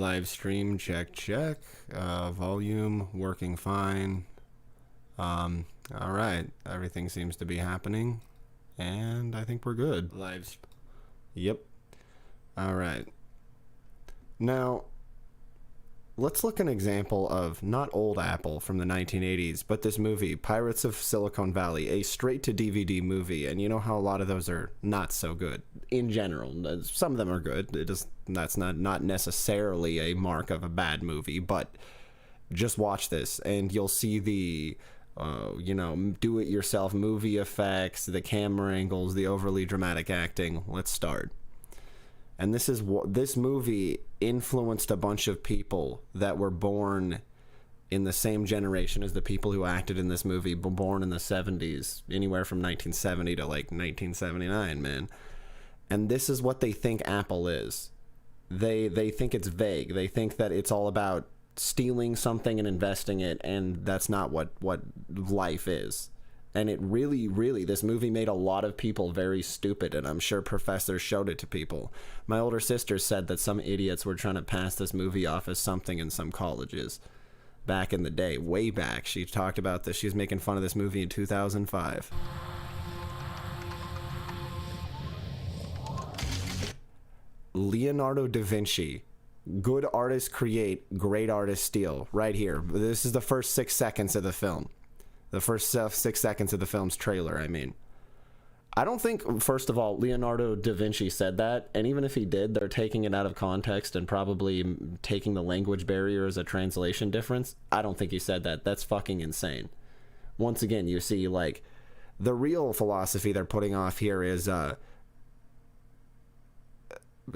Live stream, check. Volume working fine. All right, everything seems to be happening, and I think we're good. Yep. All right. Now, let's look at an example of not old Apple from the 1980s, but this movie, Pirates of Silicon Valley, a straight-to-DVD movie. And you know how a lot of those are not so good in general. Some of them are good. That's not necessarily a mark of a bad movie, but just watch this, and you'll see the do-it-yourself movie effects, the camera angles, the overly dramatic acting. Let's start. And this movie influenced a bunch of people that were born in the same generation as the people who acted in this movie, born in the 70s, anywhere from 1970 to like 1979, man. And this is what they think Apple is. They think it's vague. They think that it's all about stealing something and investing it, and that's not what life is. And it really, this movie made a lot of people very stupid, and I'm sure professors showed it to people. My older sister said that some idiots were trying to pass this movie off as something in some colleges back in the day, way back. She talked about this. She was making fun of this movie in 2005. Leonardo da Vinci. Good artists create, great artists steal. Right here. This is the first 6 seconds of the film. The first 6 seconds of the film's trailer, I mean. I don't think, first of all, Leonardo da Vinci said that, and even if he did, they're taking it out of context and probably taking the language barrier as a translation difference. I don't think he said that. That's fucking insane. Once again, you see, like, the real philosophy they're putting off here is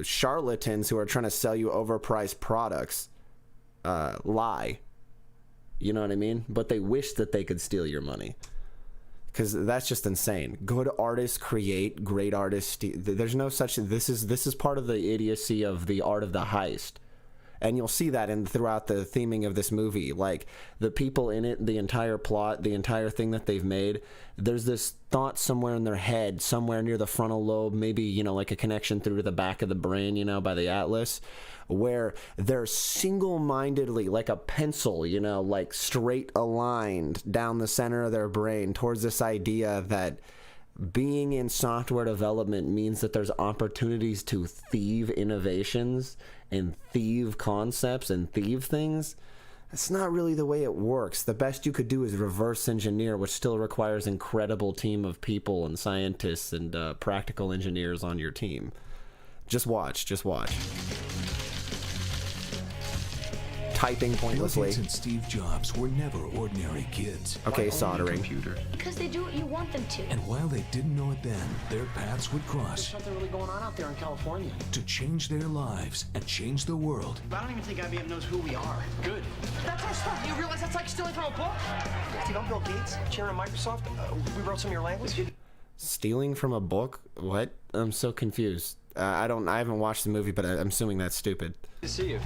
charlatans who are trying to sell you overpriced products lie. You know what I mean? But they wish that they could steal your money. Because that's just insane. Good artists create, great artists steal. There's no such... This is part of the idiocy of the art of the heist. And you'll see that throughout the theming of this movie. Like, the people in it, the entire plot, the entire thing that they've made, there's this thought somewhere in their head, somewhere near the frontal lobe, maybe, like a connection through to the back of the brain, by the atlas, where they're single-mindedly, like a pencil, like straight aligned down the center of their brain towards this idea that being in software development means that there's opportunities to thieve innovations and thieve concepts and thieve things. That's not really the way it works. The best you could do is reverse engineer, which still requires an incredible team of people and scientists and practical engineers on your team. Just watch. Typing pointlessly. Bill Gates and Steve Jobs were never ordinary kids. Okay, soldering. Because they do what you want them to. And while they didn't know it then, their paths would cross. There's something really going on out there in California. To change their lives and change the world. I don't even think IBM knows who we are. Good. That's our stuff. You realize that's like stealing from a book? Steve, I'm Bill Gates, chairman of Microsoft. We wrote some of your language. Stealing from a book? What? I'm so confused. I haven't watched the movie, but I'm assuming that's stupid. Good to see you.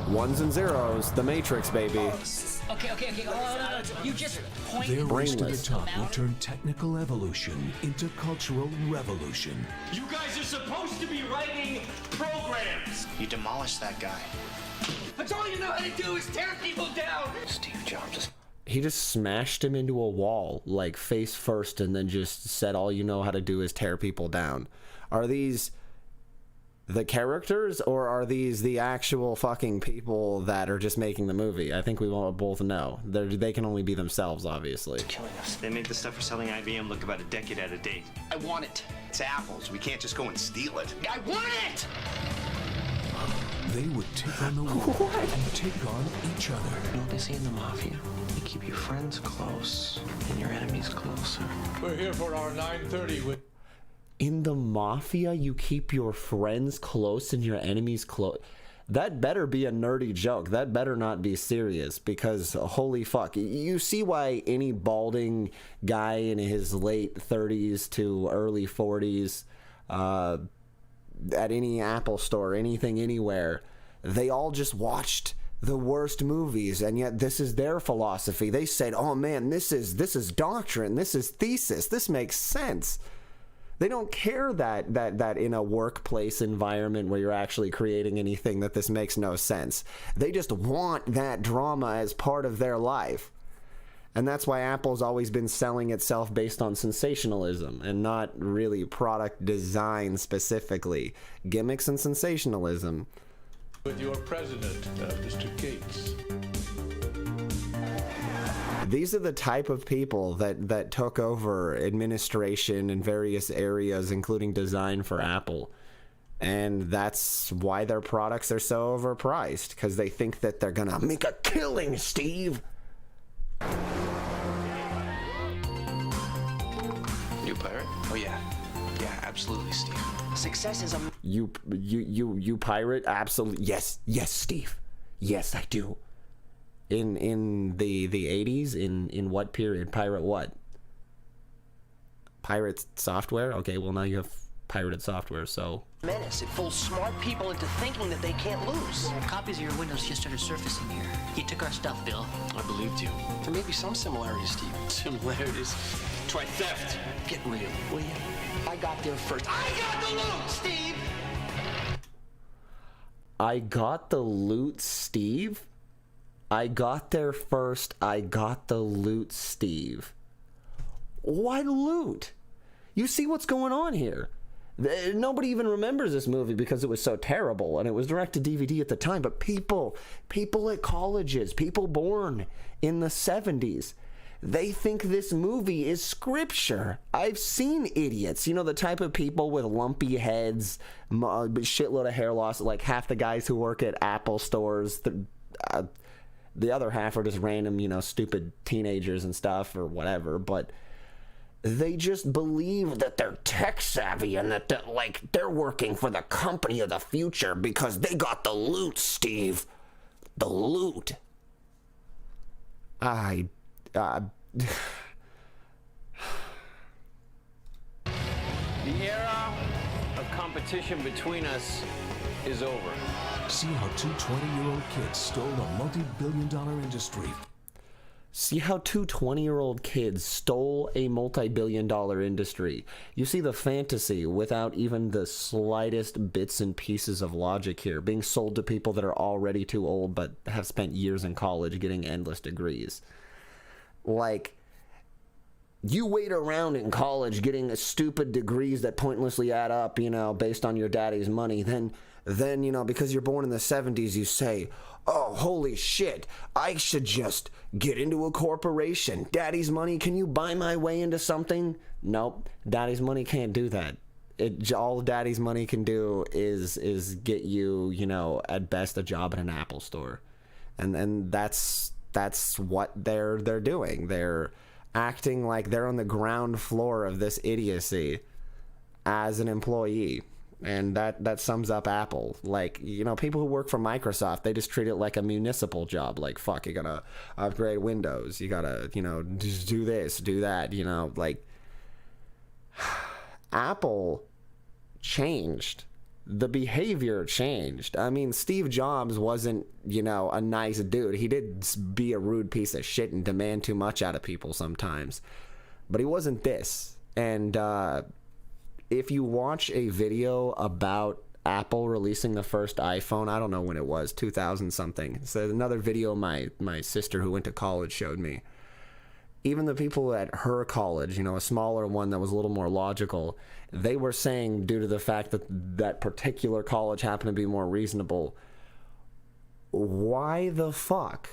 Ones and zeros, the Matrix, baby. Okay. You just point. Their race to the Brainless. top will turn technical evolution into cultural revolution. You guys are supposed to be writing programs. You demolished that guy. That's all you know how to do is tear people down. Steve Jobs. He just smashed him into a wall, like face first, and then just said all you know how to do is tear people down. Are these the characters, or are these the actual fucking people that are just making the movie? I think we both know. They can only be themselves, obviously. Killing us. They make the stuff for selling IBM look about a decade out of date. I want it. It's Apple's. We can't just go and steal it. I want it! They would take on the world and take on each other. You know what they say in the Mafia? You keep your friends close and your enemies closer. We're here for our 9:30 with... In the Mafia, you keep your friends close and your enemies close. That better be a nerdy joke. That better not be serious, because holy fuck. You see why any balding guy in his late 30s to early 40s at any Apple store, anything, anywhere, they all just watched the worst movies, and yet this is their philosophy. They said, oh man, this is doctrine, this is thesis, this makes sense. They don't care that in a workplace environment where you're actually creating anything that this makes no sense. They just want that drama as part of their life. And that's why Apple's always been selling itself based on sensationalism and not really product design specifically. Gimmicks and sensationalism. With your president, Mr. Gates. These are the type of people that took over administration in various areas, including design for Apple. And that's why their products are so overpriced, because they think that they're gonna make a killing, Steve. You pirate? Oh yeah. Yeah, absolutely, Steve. Success is a... You pirate? Absolutely. Yes, Steve. Yes, I do. In the 80s? In what period? Pirate what? Pirate software? Okay, well now you have pirated software, so... menace. It fools smart people into thinking that they can't lose. Copies of your Windows just started surfacing here. You took our stuff, Bill. I believed you. There may be some similarities, Steve. Similarities. Try theft. Get real, will you? I got there first. I got the loot, Steve! I got the loot, Steve? I got there first. I got the loot, Steve. Why loot? You see what's going on here. Nobody even remembers this movie because it was so terrible, and it was direct to DVD at the time. But people at colleges, people born in the 70s, they think this movie is scripture. I've seen idiots, the type of people with lumpy heads, shitload of hair loss, like half the guys who work at Apple stores. The other half are just random, stupid teenagers and stuff or whatever, but they just believe that they're tech savvy and that they're working for the company of the future because they got the loot, Steve. The loot. The era of competition between us is over. See how two 20-year-old kids stole a multi-billion-dollar industry. See how two 20-year-old kids stole a multi-billion-dollar industry. You see the fantasy without even the slightest bits and pieces of logic here, being sold to people that are already too old but have spent years in college getting endless degrees. Like, you wait around in college getting stupid degrees that pointlessly add up, based on your daddy's money, then because you're born in the 70s, you say, oh, holy shit, I should just get into a corporation. Daddy's money, can you buy my way into something? Nope, daddy's money can't do that. All daddy's money can do is get you, at best a job at an Apple store. And that's what they're doing. They're acting like they're on the ground floor of this idiocy as an employee. And that sums up Apple. Like, people who work for Microsoft, they just treat it like a municipal job. Like, fuck, you gotta upgrade Windows. You gotta, just do this, do that, like... Apple changed. The behavior changed. I mean, Steve Jobs wasn't, a nice dude. He did be a rude piece of shit and demand too much out of people sometimes. But he wasn't this. And, if you watch a video about Apple releasing the first iPhone, I don't know when it was, 2000 something. So another video my sister who went to college showed me. Even the people at her college, a smaller one that was a little more logical, they were saying, due to the fact that that particular college happened to be more reasonable, why the fuck?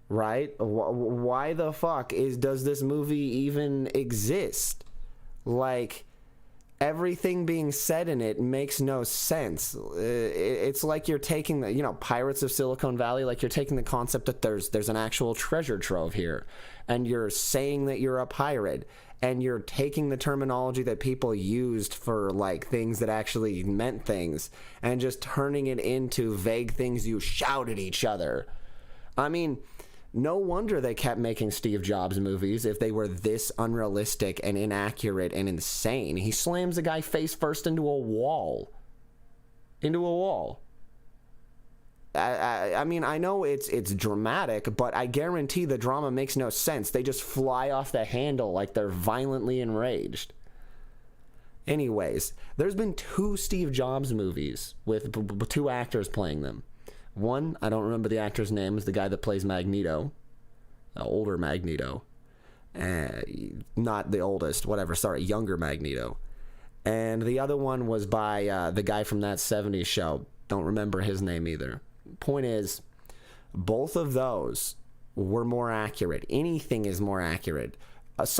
Right? Why the fuck does this movie even exist? Like... everything being said in it makes no sense. It's like you're taking the, Pirates of Silicon Valley, like you're taking the concept that there's an actual treasure trove here, and you're saying that you're a pirate, and you're taking the terminology that people used for, like, things that actually meant things, and just turning it into vague things you shout at each other. I mean... no wonder they kept making Steve Jobs movies if they were this unrealistic and inaccurate and insane. He slams a guy face first into a wall. I mean, I know it's dramatic, but I guarantee the drama makes no sense. They just fly off the handle like they're violently enraged. Anyways, there's been 2 Steve Jobs movies with 2 actors playing them. One, I don't remember the actor's name, is the guy that plays Magneto, older Magneto. Not the oldest, whatever, sorry, younger Magneto. And the other one was by the guy from That 70s Show. Don't remember his name either. Point is, both of those were more accurate. Anything is more accurate.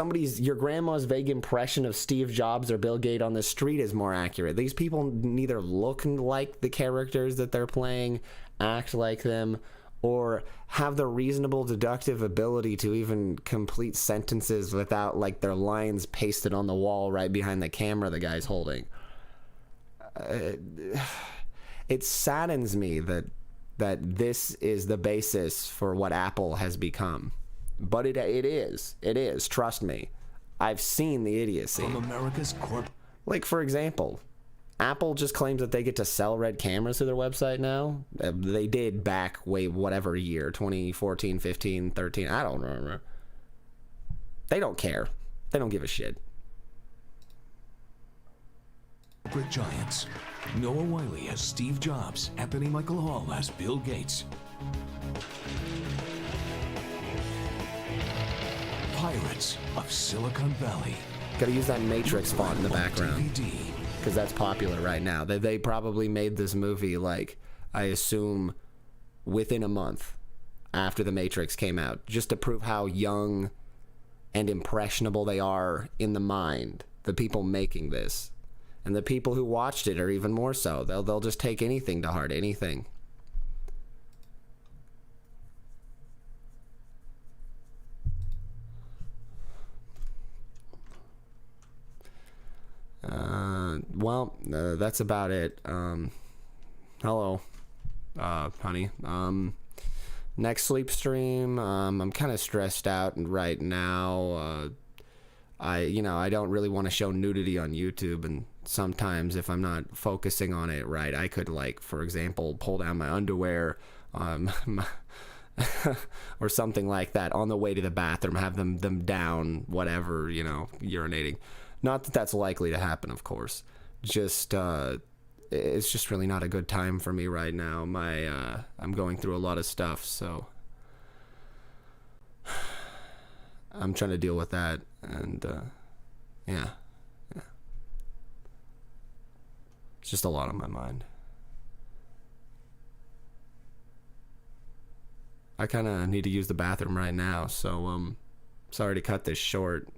Your grandma's vague impression of Steve Jobs or Bill Gates on the street is more accurate. These people neither look like the characters that they're playing, act like them, or have the reasonable deductive ability to even complete sentences without like their lines pasted on the wall right behind the camera the guy's holding. It saddens me that this is the basis for what Apple has become. But it is. Trust me. I've seen the idiocy. From America's Corp. Like, for example, Apple just claims that they get to sell red cameras to their website now. They did back whatever year, 2014, 15, 13. I don't remember. They don't care. They don't give a shit. Corporate giants. Noah Wiley as Steve Jobs. Anthony Michael Hall as Bill Gates. Pirates of Silicon Valley. Gotta use that Matrix font in the background, because that's popular right now. They probably made this movie, like, I assume, within a month after the Matrix came out, just to prove how young and impressionable they are in the mind, the people making this. And the people who watched it are even more so. They'll just take anything to heart, anything. That's about it. Hello, honey. Next sleep stream, I'm kind of stressed out right now. I don't really want to show nudity on YouTube, and sometimes if I'm not focusing on it right, I could, like, for example, pull down my underwear, or something like that on the way to the bathroom, have them down, whatever, urinating. Not that that's likely to happen, of course. Just, it's just really not a good time for me right now. I'm going through a lot of stuff, so I'm trying to deal with that, and, yeah. It's just a lot on my mind. I kind of need to use the bathroom right now, so, sorry to cut this short.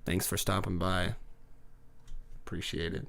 Thanks for stopping by. Appreciate it.